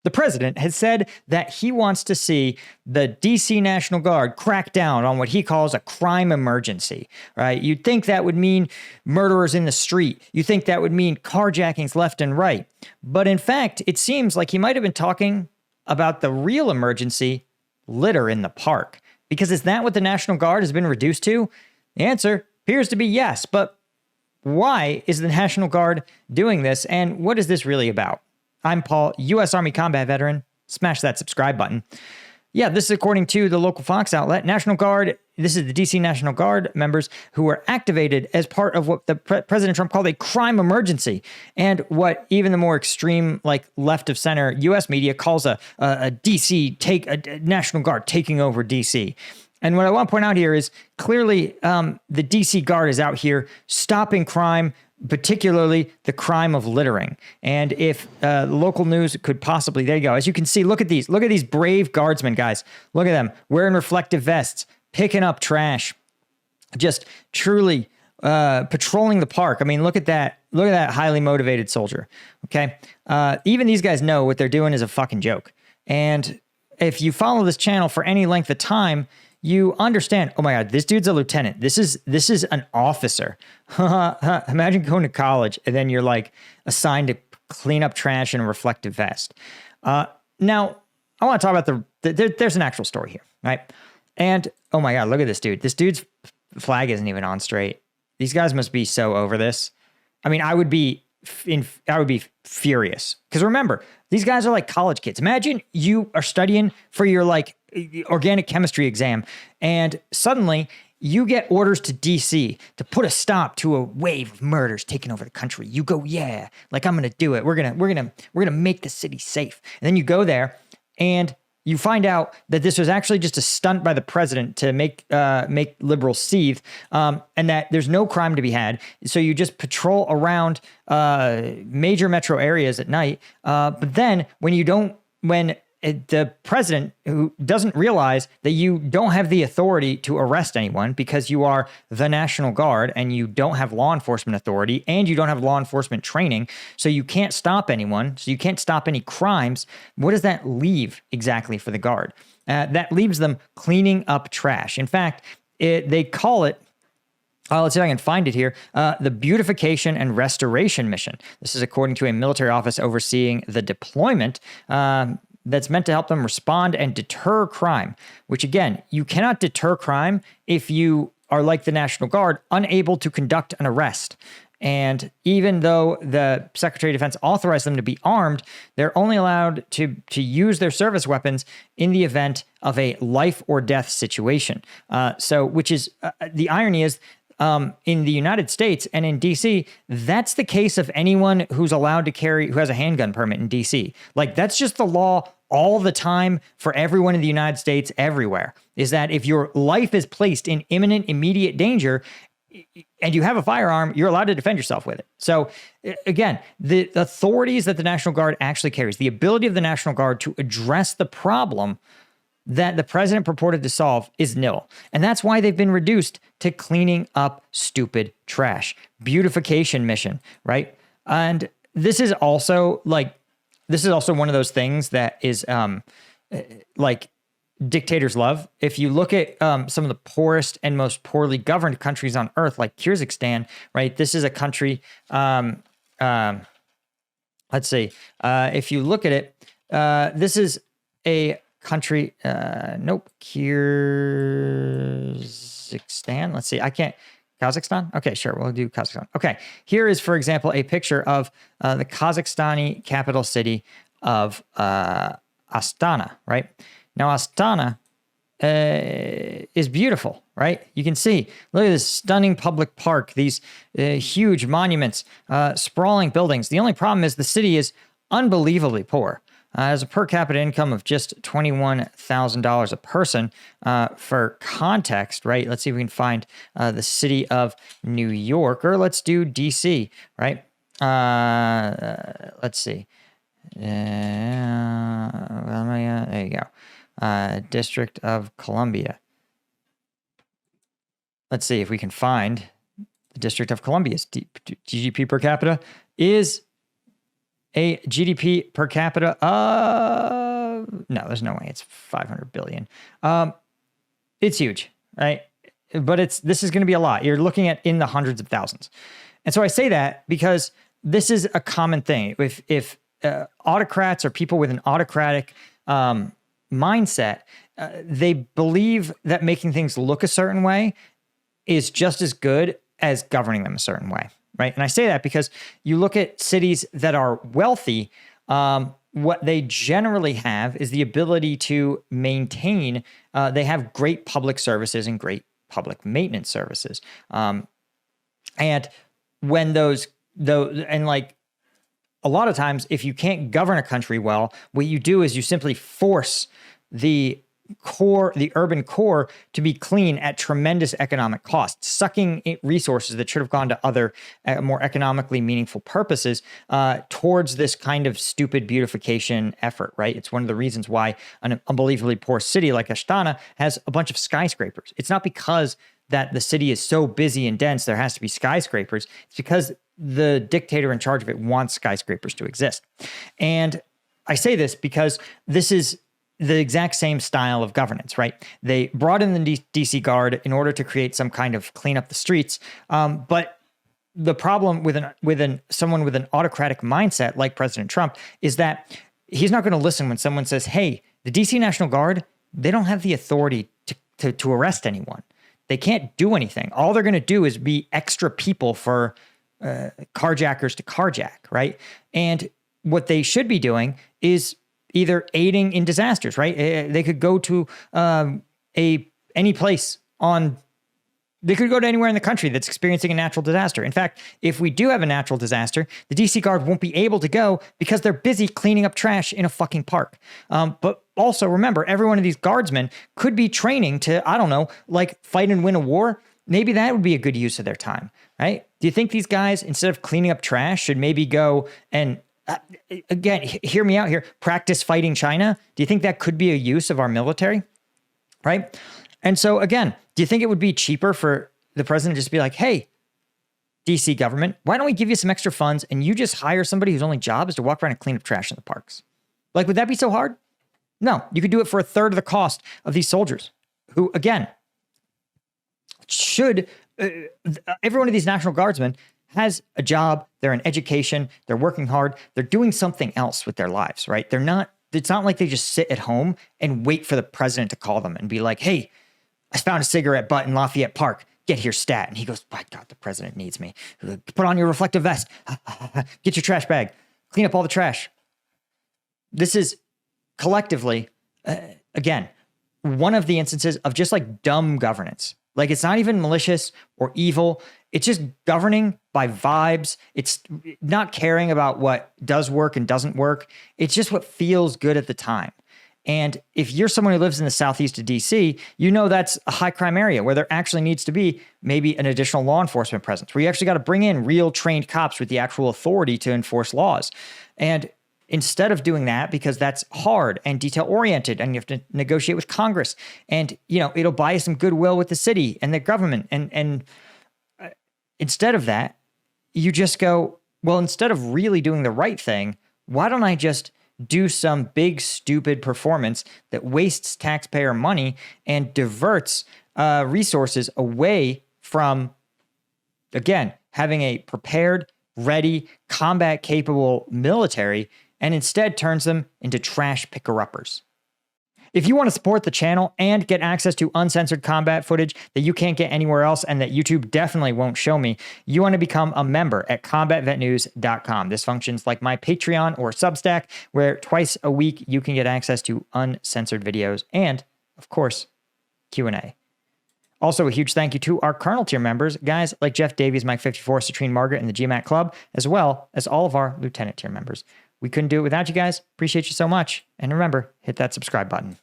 The president has said that he wants to see the DC National Guard crack down on what he calls a crime emergency, right? You'd think that would mean murderers in the street. You think that would mean carjackings left and right. But in fact, it seems like he might have been talking about the real emergency, litter in the park. Because is that what the National Guard has been reduced to? The answer appears to be yes. But why is the National Guard doing this? And what is this really about? I'm Paul, U.S. Army combat veteran. Smash that subscribe button. Yeah, this is according to the local Fox outlet. National Guard, this is the DC National Guard members who were activated as part of what the President Trump called a crime emergency, and what even the more extreme, like left of center U.S. media calls a National Guard taking over DC. And what I want to point out here is clearly the DC Guard is out here stopping crime, particularly the crime of littering. And if local news could possibly, there you go. As you can see, look at these brave guardsmen, guys. Look at them wearing reflective vests, picking up trash, just truly patrolling the park. I mean, look at that highly motivated soldier. Okay. Even these guys know what they're doing is a fucking joke. And if you follow this channel for any length of time, you understand, oh my God, this dude's a lieutenant. This is an officer. Imagine going to college and then you're like assigned to clean up trash in a reflective vest. Now, I want to talk about there's an actual story here, right? And oh my God, look at this dude. This dude's flag isn't even on straight. These guys must be so over this. I mean, I would be furious. Because remember, these guys are like college kids. Imagine you are studying for your like organic chemistry exam, and suddenly you get orders to DC to put a stop to a wave of murders taking over the country. You go, yeah, like I'm gonna do it. We're gonna make the city safe. And then you go there and you find out that this was actually just a stunt by the president to make liberals seethe, and that there's no crime to be had. So you just patrol around major metro areas at night. But then when the president, who doesn't realize that you don't have the authority to arrest anyone because you are the National Guard and you don't have law enforcement authority and you don't have law enforcement training, so you can't stop anyone, so you can't stop any crimes. What does that leave exactly for the Guard? That leaves them cleaning up trash. In fact, they call it, let's see if I can find it here, the Beautification and Restoration Mission. This is according to a military office overseeing the deployment that's meant to help them respond and deter crime, which again, you cannot deter crime if you are like the National Guard, unable to conduct an arrest. And even though the Secretary of Defense authorized them to be armed, they're only allowed to use their service weapons in the event of a life or death situation. Which is, the irony is, in the United States and in DC, that's the case of anyone who's allowed to carry, who has a handgun permit in DC. Like, that's just the law all the time for everyone in the United States, everywhere, is that if your life is placed in imminent, immediate danger and you have a firearm, you're allowed to defend yourself with it. So again, the authorities that the National Guard actually carries, the ability of the National Guard to address the problem that the president purported to solve, is nil. And that's why they've been reduced to cleaning up stupid trash. Beautification mission, right? And this is also one of those things that is like dictators love. If you look at some of the poorest and most poorly governed countries on earth, like Kyrgyzstan, right? This is a country, let's see, if you look at it, this is a country, Kyrgyzstan. Let's see, Kazakhstan? Okay, sure, we'll do Kazakhstan. Okay, here is, for example, a picture of the Kazakhstani capital city of Astana, right? Now, Astana is beautiful, right? You can see, look at this stunning public park, these huge monuments, sprawling buildings. The only problem is the city is unbelievably poor. Has a per capita income of just $21,000 a person. For context, right? Let's see if we can find the city of New York, or let's do DC, right? Let's see. There you go. District of Columbia. Let's see if we can find the District of Columbia's GDP per capita is a GDP per capita. No, there's no way. It's 500 billion. It's huge, right? But this is going to be a lot. You're looking at in the hundreds of thousands. And so I say that because this is a common thing. If autocrats or people with an autocratic mindset, they believe that making things look a certain way is just as good as governing them a certain way, right? And I say that because you look at cities that are wealthy, what they generally have is the ability to maintain, they have great public services and great public maintenance services. And when and like a lot of times, if you can't govern a country well, what you do is you simply force the urban core to be clean at tremendous economic cost, sucking resources that should have gone to other more economically meaningful purposes towards this kind of stupid beautification effort, right? It's one of the reasons why an unbelievably poor city like Astana has a bunch of skyscrapers. It's not because that the city is so busy and dense, there has to be skyscrapers. It's because the dictator in charge of it wants skyscrapers to exist. And I say this because this is the exact same style of governance, right? They brought in the DC Guard in order to create some kind of clean up the streets. But the problem with someone with an autocratic mindset like President Trump is that he's not going to listen when someone says, hey, the DC National Guard, they don't have the authority to arrest anyone. They can't do anything. All they're going to do is be extra people for carjackers to carjack, right? And what they should be doing is either aiding in disasters, right? They could go to any place they could go to anywhere in the country that's experiencing a natural disaster. In fact, if we do have a natural disaster, the DC Guard won't be able to go because they're busy cleaning up trash in a fucking park. But also remember, every one of these guardsmen could be training to, I don't know, like fight and win a war. Maybe that would be a good use of their time, right? Do you think these guys, instead of cleaning up trash, should maybe go and again, hear me out here, practice fighting China? Do you think that could be a use of our military? Right? And so again, do you think it would be cheaper for the president just to be like, hey, DC government, why don't we give you some extra funds and you just hire somebody whose only job is to walk around and clean up trash in the parks? Like, would that be so hard? No, you could do it for a third of the cost of these soldiers who, again, should, every one of these National Guardsmen has a job, they're in education, they're working hard, they're doing something else with their lives, right? It's not like they just sit at home and wait for the president to call them and be like, hey, I found a cigarette butt in Lafayette Park. Get here, stat. And he goes, my God, the president needs me. Put on your reflective vest. Get your trash bag. Clean up all the trash. This is collectively, again, one of the instances of just like dumb governance. Like, it's not even malicious or evil. It's just governing by vibes. It's not caring about what does work and doesn't work. It's just what feels good at the time. And if you're someone who lives in the southeast of DC, you know that's a high crime area where there actually needs to be maybe an additional law enforcement presence, where you actually got to bring in real trained cops with the actual authority to enforce laws. And instead of doing that, because that's hard and detail oriented and you have to negotiate with Congress and, you know, it'll buy you some goodwill with the city and the government. And instead of that, you just go, well, instead of really doing the right thing, why don't I just do some big, stupid performance that wastes taxpayer money and diverts resources away from, again, having a prepared, ready, combat-capable military, and instead turns them into trash picker-uppers. If you want to support the channel and get access to uncensored combat footage that you can't get anywhere else and that YouTube definitely won't show me, you want to become a member at combatvetnews.com. This functions like my Patreon or Substack, where twice a week you can get access to uncensored videos and, of course, Q&A. Also, a huge thank you to our Colonel tier members, guys like Jeff Davies, Mike 54, Citrine Margaret, and the GMAT Club, as well as all of our Lieutenant tier members. We couldn't do it without you guys. Appreciate you so much. And remember, hit that subscribe button.